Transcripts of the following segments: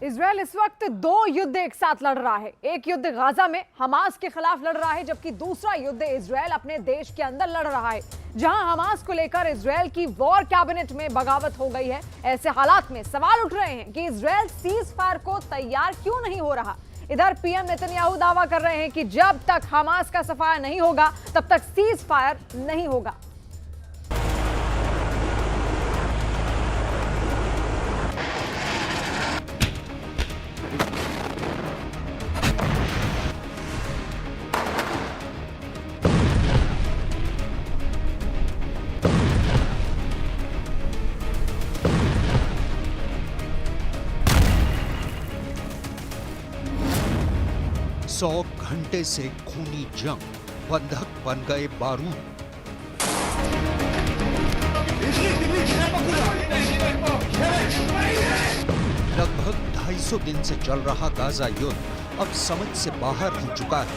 Israel इस वक्त दो युद्ध एक साथ लड़ रहा है। एक युद्ध गाजा में हमास के खिलाफ लड़ रहा है, जबकि दूसरा युद्ध इजरायल अपने देश के अंदर लड़ रहा है, जहां हमास को लेकर इजरायल की वॉर कैबिनेट में बगावत हो गई है। ऐसे हालात में सवाल उठ रहे हैं कि इजरायल सीज फायर को तैयार क्यों नहीं हो रहा। इधर पीएम नेतन्याहू दावा कर रहे हैं कि जब तक हमास का सफाया नहीं होगा तब तक सीज फायर नहीं होगा। 100 घंटे से खूनी जंग, बंधक बन गए बारूद। लगभग 250 दिन से चल रहा गाजा युद्ध अब समझ से बाहर हो चुका है।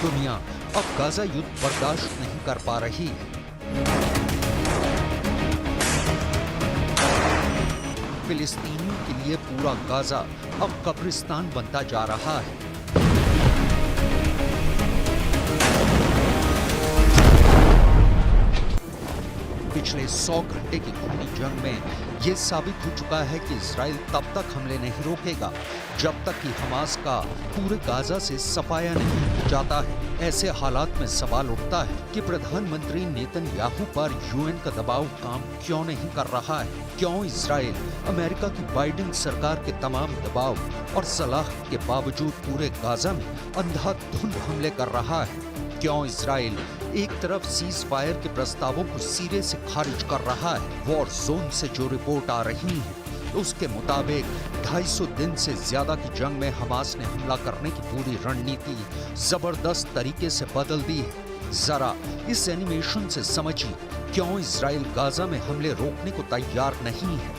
दुनिया अब गाजा युद्ध बर्दाश्त नहीं कर पा रही है। फिलिस्तीनियों के लिए पूरा गाजा अब कब्रिस्तान बनता जा रहा है। पिछले 100 घंटे की खूनी जंग में यह साबित हो चुका है कि इजराइल तब तक हमले नहीं रोकेगा जब तक कि हमास का पूरे गाजा से सफाया नहीं हो जाता है। ऐसे हालात में सवाल उठता है कि प्रधानमंत्री नेतन्याहू पर यूएन का दबाव काम क्यों नहीं कर रहा है। क्यों इजराइल अमेरिका की बाइडेन सरकार के तमाम दबाव और सलाह के बावजूद पूरे गाजा में अंधाधुंध हमले कर रहा है। क्यों इजराइल एक तरफ सीज फायर के प्रस्तावों को सिरे से खारिज कर रहा है। वॉर जोन से जो रिपोर्ट आ रही है उसके मुताबिक 250 दिन से ज्यादा की जंग में हमास ने हमला करने की पूरी रणनीति जबरदस्त तरीके से बदल दी है। जरा इस एनिमेशन से समझिए क्यों इजराइल गाजा में हमले रोकने को तैयार नहीं है।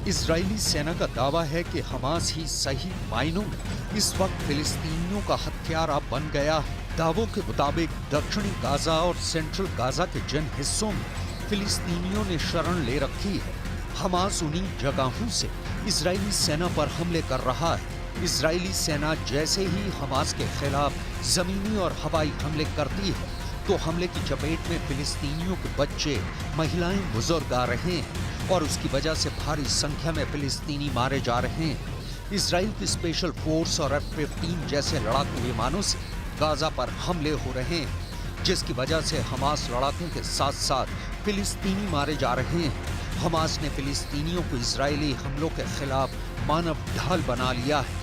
इजरायली सेना का दावा है कि हमास ही सही मायनों में इस वक्त फिलिस्तीनियों का हत्यारा बन गया है। दावों के मुताबिक दक्षिणी गाजा और सेंट्रल गाजा के जिन हिस्सों में फिलिस्तीनियों ने शरण ले रखी है, हमास उन्हीं जगहों से इजरायली सेना पर हमले कर रहा है। इजरायली सेना जैसे ही हमास के खिलाफ जमीनी और हवाई हमले करती है तो हमले की चपेट में फिलिस्तीनियों के बच्चे, महिलाएं, बुजुर्ग आ रहे हैं और उसकी वजह से भारी संख्या में फिलिस्तीनी मारे जा रहे हैं। इजराइल की स्पेशल फोर्स और F-15 जैसे लड़ाकू विमानों से गाजा पर हमले हो रहे हैं, जिसकी वजह से हमास लड़ाकों के साथ साथ फिलिस्तीनी मारे जा रहे हैं। हमास ने फिलिस्तीनियों को इजरायली हमलों के खिलाफ मानव ढाल बना लिया है।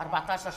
14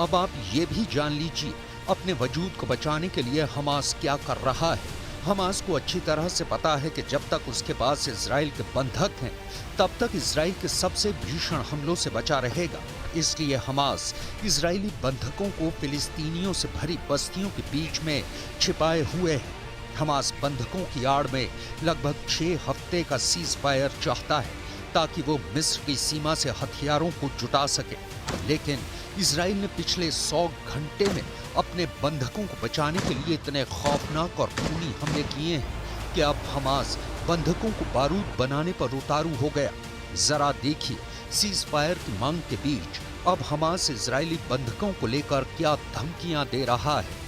अब आप ये भी जान लीजिए अपने वजूद को बचाने के लिए हमास क्या कर रहा है। हमास को अच्छी तरह से पता है कि जब तक उसके पास इजराइल के बंधक हैं तब तक इजराइल के सबसे भीषण हमलों से बचा रहेगा। इसलिए हमास इजरायली बंधकों को फिलिस्तीनियों से भरी बस्तियों के बीच में छिपाए हुए है। हमास बंधकों की आड़ में लगभग 6 हफ्ते का सीज फायर चाहता है ताकि वो मिस्र की सीमा से हथियारों को जुटा सके, लेकिन इजराइल ने पिछले 100 घंटे में अपने बंधकों को बचाने के लिए इतने खौफनाक और खूनी हमले किए हैं कि अब हमास बंधकों को बारूद बनाने पर उतारू हो गया। जरा देखिए सीज फायर की मांग के बीच अब हमास इजरायली बंधकों को लेकर क्या धमकियां दे रहा है।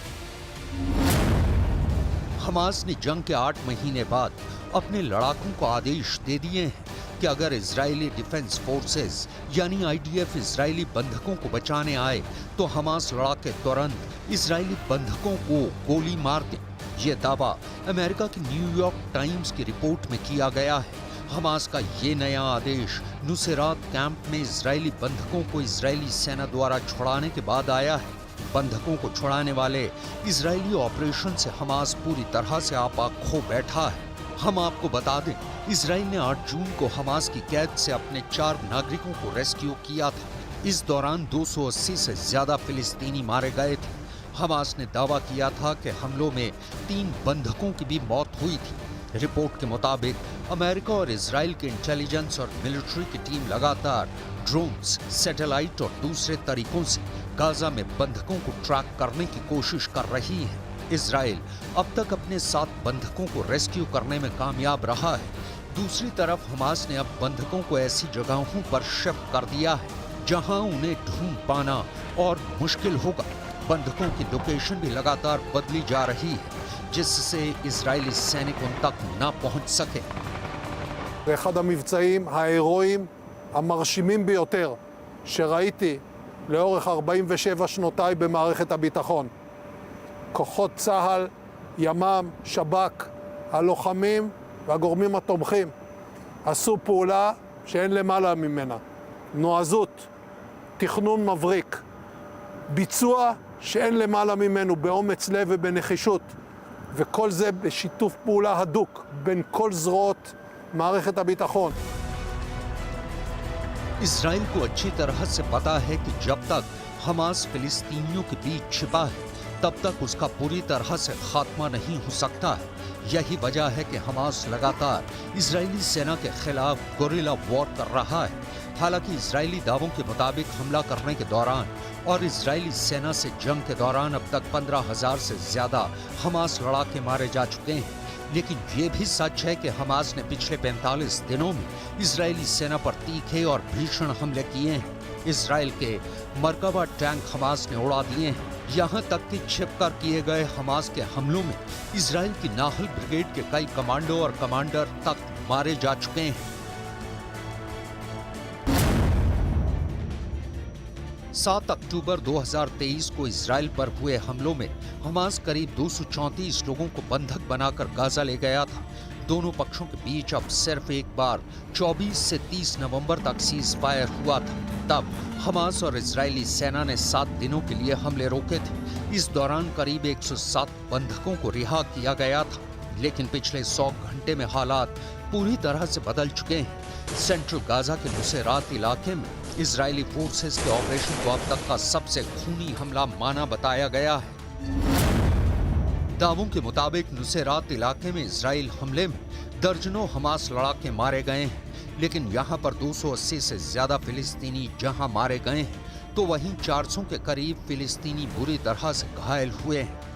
हमास ने जंग के 8 महीने बाद अपने लड़ाकों को आदेश दे दिए हैं कि अगर इजरायली डिफेंस फोर्सेस यानी IDF इजरायली बंधकों को बचाने आए तो हमास लड़ाके तुरंत इजरायली बंधकों को गोली मार दें। ये दावा अमेरिका की न्यूयॉर्क टाइम्स की रिपोर्ट में किया गया है। हमास का ये नया आदेश नुसेरात कैंप में इजरायली बंधकों को इजरायली सेना द्वारा छुड़ाने के बाद आया है। बंधकों को छुड़ाने वाले इजरायली ऑपरेशन से हमास पूरी तरह से आपा खो बैठा है। हम आपको बता दें, इजराइल ने 8 जून को हमास की कैद से अपने 4 नागरिकों को रेस्क्यू किया था। इस दौरान 280 से ज्यादा फिलिस्तीनी मारे गए थे। हमास ने दावा किया था कि हमलों में 3 बंधकों की भी मौत हुई थी। रिपोर्ट के मुताबिक अमेरिका और इजराइल के इंटेलिजेंस और मिलिट्री की टीम लगातार ड्रोन्स, सैटेलाइट और दूसरे तरीकों से गाजा में बंधकों को ट्रैक करने की कोशिश कर रही है। इजराइल अब तक अपने 7 बंधकों को रेस्क्यू करने में कामयाब रहा है। दूसरी तरफ हमास ने अब बंधकों को ऐसी जगहों पर शिफ्ट कर दिया है जहां उन्हें ढूंढ पाना और मुश्किल होगा। बंधकों की लोकेशन भी लगातार बदली जा रही है, जिससे इजरायली सैनिक उन तक न पहुंच सके। ואחד המבצעים ההירואיים המרשימים ביותר שראיתי לאורך 47 שנותיי במערכת הביטחון. כוחות צה"ל, ימ"מ, שב"כ, הלוחמים והגורמים התומכים עשו פעולה שאין למעלה ממנה. נועזות, תכנון מבריק, ביצוע שאין למעלה ממנו באומץ לב ובנחישות, וכל זה בשיתוף פעולה הדוק בין כל זרועות מערכת הביטחון. इजराइल को अच्छी तरह से पता है कि जब तक हमास फिलिस्तीनियों के बीच छिपा है, तब तक उसका पूरी तरह से खात्मा नहीं हो सकता है। यही वजह है कि हमास लगातार इजरायली सेना के खिलाफ गोरिल्ला वॉर कर रहा है। हालांकि इजरायली दावों के मुताबिक हमला करने के दौरान और इजरायली सेना से जंग के दौरान अब तक 15,000 से ज्यादा हमास लड़ाके मारे जा चुके हैं। लेकिन ये भी सच है कि हमास ने पिछले 45 दिनों में इजरायली सेना पर तीखे और भीषण हमले किए हैं। इजराइल के मरकबा टैंक हमास ने उड़ा दिए हैं। यहाँ तक कि छिपकर किए गए हमास के हमलों में इजराइल की नाहल ब्रिगेड के कई कमांडो और कमांडर तक मारे जा चुके हैं। 7 अक्टूबर 2023 को इजराइल पर हुए हमलों में हमास करीब 234 लोगों को बंधक बनाकर गाजा ले गया था। दोनों पक्षों के बीच अब सिर्फ एक बार 24 से 30 नवंबर तक सीज फायर हुआ था। तब हमास और इजरायली सेना ने 7 दिनों के लिए हमले रोके थे। इस दौरान करीब 107 बंधकों को रिहा किया गया था। लेकिन पिछले 100 घंटे में हालात पूरी तरह से बदल चुके हैं। सेंट्रल गाजा के नुसेरात इलाके में इजरायली फोर्सेस के ऑपरेशन को अब तक का सबसे खूनी हमला माना बताया गया है। दावों के मुताबिक नुसेरात इलाके में इजराइल हमले में दर्जनों हमास लड़ाके मारे गए हैं। लेकिन यहाँ पर 280 से ज्यादा फिलिस्तीनी जहाँ मारे गए हैं, तो वहीं 400 के करीब फिलिस्तीनी बुरी तरह से घायल हुए हैं।